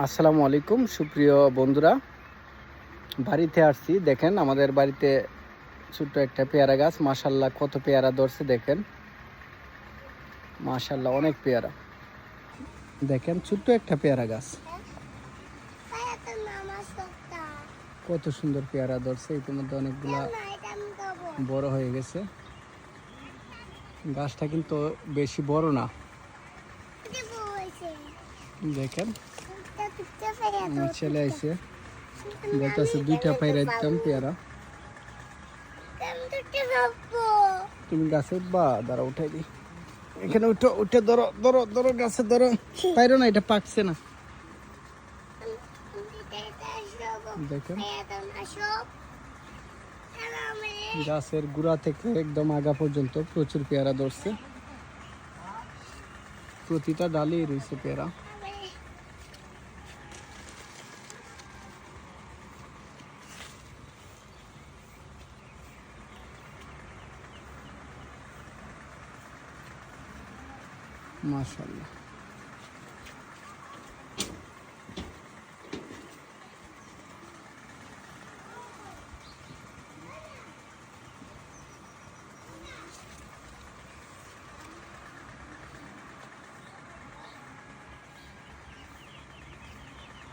আসসালামু আলাইকুম সুপ্রিয় বন্ধুরা, বাড়িতে আসছি। দেখেন আমাদের বাড়িতে ছোট্ট একটা পেয়ারা গাছ, মাশাল্লাহ কত পেয়ারা ধরছে দেখেন, মাশাল্লাহ অনেক পেয়ারা। দেখেন ছোট্ট একটা পেয়ারা গাছ, কত সুন্দর পেয়ারা ধরছে। ইতিমধ্যে অনেকগুলা বড় হয়ে গেছে। গাছটা কিন্তু বেশি বড় না। দেখেন আমার ছেলে আইছে, বলতেছে দুইটা পাইরা দিতাম পেয়ারা। তুমি গাছে উঠবা? দাঁড়া উঠাই দি। এখানে উঠো, উঠে ধরো ধরো ধরো, গাছে ধরো। পাইরো না, এটা পাকছে না। দেখেন গাছের গোড়া থেকে একদম আগা পর্যন্ত প্রচুর পেয়ারা ধরছে। প্রতিটা ডালেই রয়েছে পেয়ারা। মাশাআল্লাহ।